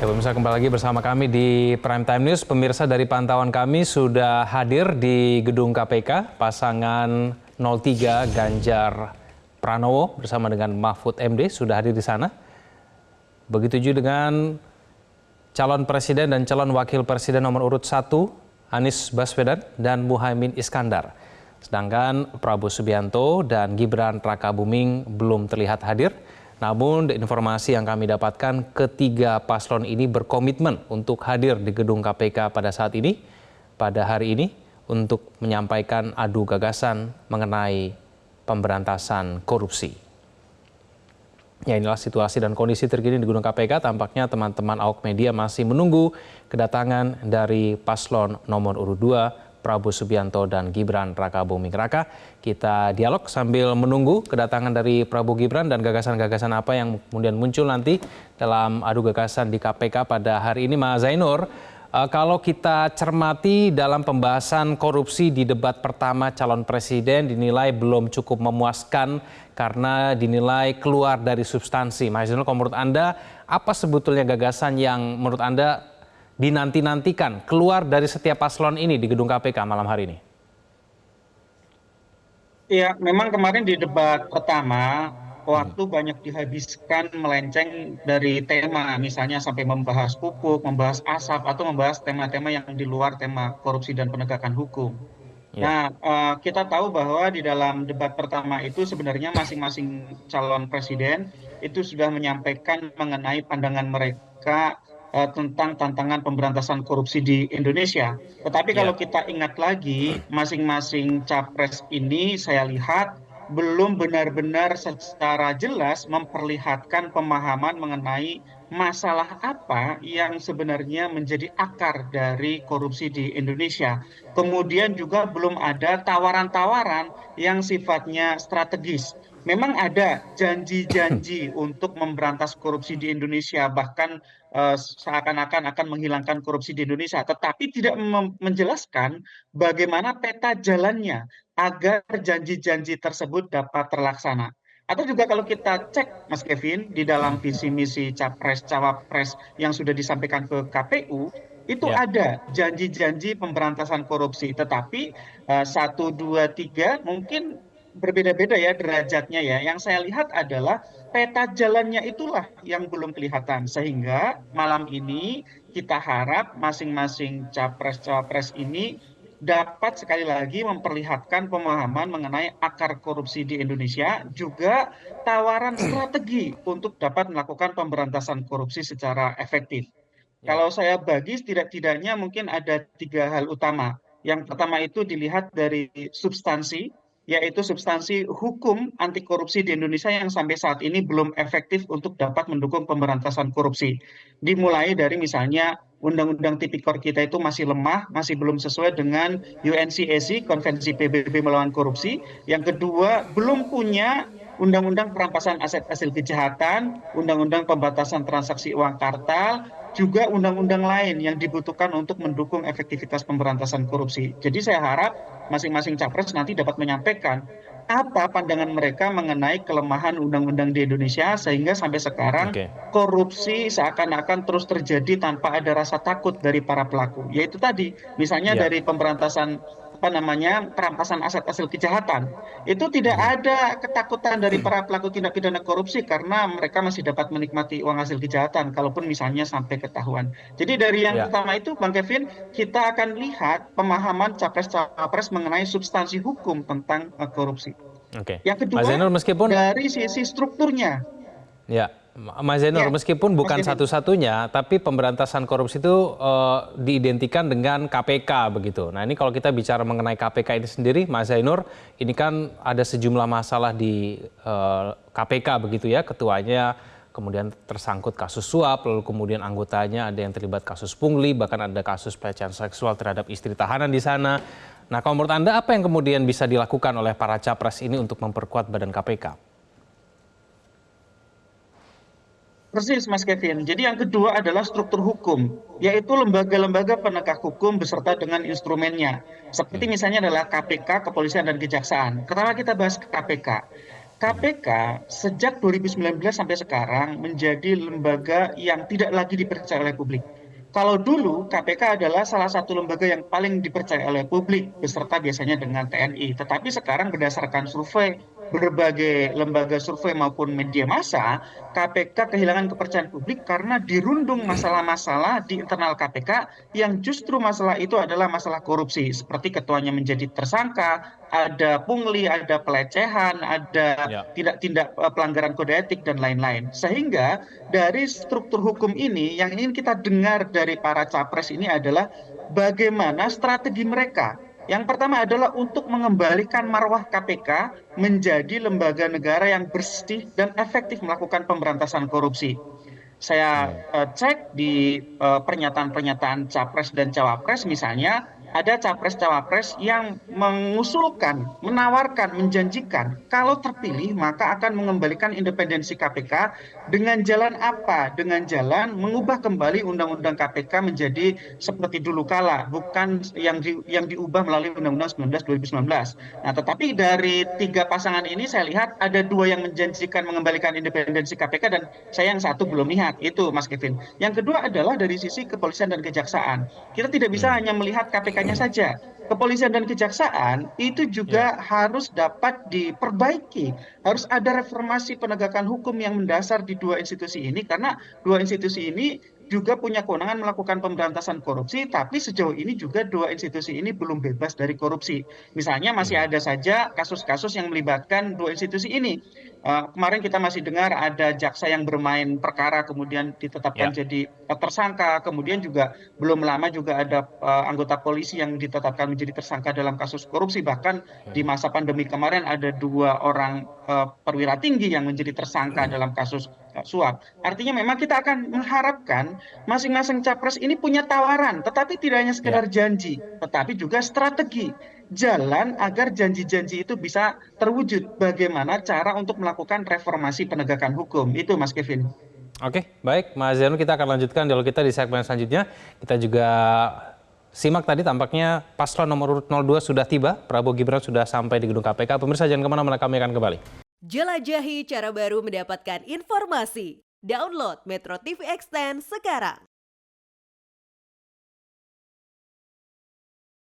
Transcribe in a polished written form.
Ya, pemirsa, kembali lagi bersama kami di Prime Time News. Pemirsa, dari pantauan kami sudah hadir di gedung KPK pasangan 03 Ganjar Pranowo bersama dengan Mahfud MD sudah hadir di sana. Begitu juga dengan calon presiden dan calon wakil presiden nomor urut 1 Anies Baswedan dan Muhaimin Iskandar. Sedangkan Prabowo Subianto dan Gibran Rakabuming belum terlihat hadir. Namun informasi yang kami dapatkan, ketiga paslon ini berkomitmen untuk hadir di gedung KPK pada hari ini untuk menyampaikan adu gagasan mengenai pemberantasan korupsi. Ya, inilah situasi dan kondisi terkini di gedung KPK. Tampaknya teman-teman awak media masih menunggu kedatangan dari paslon nomor urut 2 Prabowo Subianto dan Gibran Rakabuming Raka. Kita dialog sambil menunggu kedatangan dari Prabowo Gibran dan gagasan-gagasan apa yang kemudian muncul nanti dalam adu gagasan di KPK pada hari ini. Mas Zainur, kalau kita cermati dalam pembahasan korupsi di debat pertama calon presiden dinilai belum cukup memuaskan karena dinilai keluar dari substansi. Mas Zainur, kalau menurut Anda apa sebetulnya gagasan yang menurut Anda dinanti-nantikan keluar dari setiap paslon ini di gedung KPK malam hari ini? Ya, memang kemarin di debat pertama, waktu banyak dihabiskan melenceng dari tema, misalnya sampai membahas pupuk, membahas asap, atau membahas tema-tema yang di luar tema korupsi dan penegakan hukum. Ya. Nah, kita tahu bahwa di dalam debat pertama itu sebenarnya masing-masing calon presiden itu sudah menyampaikan mengenai pandangan mereka tentang tantangan pemberantasan korupsi di Indonesia. Tetapi kalau Ya. kita ingat lagi, masing-masing capres ini saya lihat belum benar-benar secara jelas memperlihatkan pemahaman mengenai masalah apa yang sebenarnya menjadi akar dari korupsi di Indonesia. Kemudian juga belum ada tawaran-tawaran yang sifatnya strategis. Memang ada janji-janji untuk memberantas korupsi di Indonesia, bahkan seakan-akan akan menghilangkan korupsi di Indonesia, tetapi tidak menjelaskan bagaimana peta jalannya agar janji-janji tersebut dapat terlaksana. Atau juga kalau kita cek, Mas Kevin, di dalam visi misi capres-cawapres yang sudah disampaikan ke KPU, itu Ya. ada janji-janji pemberantasan korupsi, tetapi 1, 2, 3 mungkin berbeda-beda ya derajatnya ya. Yang saya lihat adalah peta jalannya itulah yang belum kelihatan. Sehingga malam ini kita harap masing-masing capres-cawapres ini dapat sekali lagi memperlihatkan pemahaman mengenai akar korupsi di Indonesia, juga tawaran strategi untuk dapat melakukan pemberantasan korupsi secara efektif. Ya. Kalau saya bagi setidak-tidaknya mungkin ada 3 hal utama. Yang pertama itu dilihat dari substansi, yaitu substansi hukum anti korupsi di Indonesia yang sampai saat ini belum efektif untuk dapat mendukung pemberantasan korupsi. Dimulai dari misalnya undang-undang tipikor kita itu masih lemah, masih belum sesuai dengan UNCAC, Konvensi PBB melawan korupsi. Yang kedua, belum punya undang-undang perampasan aset hasil kejahatan, undang-undang pembatasan transaksi uang kartal, juga undang-undang lain yang dibutuhkan untuk mendukung efektivitas pemberantasan korupsi. Jadi saya harap masing-masing capres nanti dapat menyampaikan apa pandangan mereka mengenai kelemahan undang-undang di Indonesia sehingga sampai sekarang Oke. korupsi seakan-akan terus terjadi tanpa ada rasa takut dari para pelaku. Yaitu tadi, misalnya Ya. dari pemberantasan perampasan aset hasil kejahatan, itu tidak ada ketakutan dari para pelaku tindak pidana korupsi karena mereka masih dapat menikmati uang hasil kejahatan kalaupun misalnya sampai ketahuan. Jadi dari yang Ya. pertama itu, Bang Kevin, kita akan lihat pemahaman capres-capres mengenai substansi hukum tentang korupsi. Oke. Yang Mas kedua, Zainur, meskipun dari sisi strukturnya. Ya, Mas Zainur, Ya, meskipun Mas bukan Kevin. satu-satunya, tapi pemberantasan korupsi itu diidentikan dengan KPK begitu. Nah, ini kalau kita bicara mengenai KPK ini sendiri, Mas Zainur, ini kan ada sejumlah masalah di KPK begitu ya, ketuanya kemudian tersangkut kasus suap, lalu kemudian anggotanya ada yang terlibat kasus pungli, bahkan ada kasus pelecehan seksual terhadap istri tahanan di sana. Nah, kalau menurut Anda apa yang kemudian bisa dilakukan oleh para capres ini untuk memperkuat badan KPK? Persis, Mas Kevin. Jadi yang kedua adalah struktur hukum, yaitu lembaga-lembaga penegak hukum beserta dengan instrumennya. Seperti misalnya adalah KPK, Kepolisian dan Kejaksaan. Pertama kita bahas KPK. KPK sejak 2019 sampai sekarang menjadi lembaga yang tidak lagi dipercaya oleh publik. Kalau dulu KPK adalah salah satu lembaga yang paling dipercaya oleh publik, beserta biasanya dengan TNI. Tetapi sekarang berdasarkan survei berbagai lembaga survei maupun media massa, KPK kehilangan kepercayaan publik karena dirundung masalah-masalah di internal KPK yang justru masalah itu adalah masalah korupsi, seperti ketuanya menjadi tersangka, ada pungli, ada pelecehan, ada Ya. tindak pelanggaran kode etik dan lain-lain. Sehingga dari struktur hukum ini yang ingin kita dengar dari para capres ini adalah bagaimana strategi mereka. Yang pertama adalah untuk mengembalikan marwah KPK menjadi lembaga negara yang bersih dan efektif melakukan pemberantasan korupsi. Saya cek di pernyataan-pernyataan capres dan cawapres, misalnya ada capres-cawapres yang mengusulkan, menawarkan, menjanjikan kalau terpilih maka akan mengembalikan independensi KPK dengan jalan apa? Dengan jalan mengubah kembali Undang-Undang KPK menjadi seperti dulu kala, bukan yang diubah melalui Undang-Undang 19 2019. Nah, tetapi dari tiga pasangan ini saya lihat ada dua yang menjanjikan mengembalikan independensi KPK dan saya yang satu belum lihat, itu Mas Kevin. Yang kedua adalah dari sisi kepolisian dan kejaksaan. Kita tidak bisa hanya melihat KPK-nya saja. Kepolisian dan kejaksaan itu Ya. juga harus dapat diperbaiki. Harus ada reformasi penegakan hukum yang mendasar di dua institusi ini, karena dua institusi ini juga punya kewenangan melakukan pemberantasan korupsi, tapi sejauh ini juga dua institusi ini belum bebas dari korupsi. Misalnya masih ada saja kasus-kasus yang melibatkan dua institusi ini. Kemarin kita masih dengar ada jaksa yang bermain perkara kemudian ditetapkan Ya. jadi tersangka, kemudian juga belum lama juga ada anggota polisi yang ditetapkan menjadi tersangka dalam kasus korupsi. Bahkan di masa pandemi kemarin ada dua orang perwira tinggi yang menjadi tersangka dalam kasus suap. Artinya memang kita akan mengharapkan masing-masing capres ini punya tawaran, tetapi tidak hanya Ya. sekedar janji, tetapi juga strategi jalan agar janji-janji itu bisa terwujud. Bagaimana cara untuk melakukan reformasi penegakan hukum. Itu Mas Kevin. Oke, baik Mas Zainul, kita akan lanjutkan dialog kita di segmen selanjutnya. Kita juga simak tadi tampaknya paslon nomor urut 02 sudah tiba, Prabowo Gibran sudah sampai di gedung KPK. Pemirsa jangan kemana-mana, kami akan kembali. Jelajahi cara baru mendapatkan informasi. Download Metro TV Extend sekarang.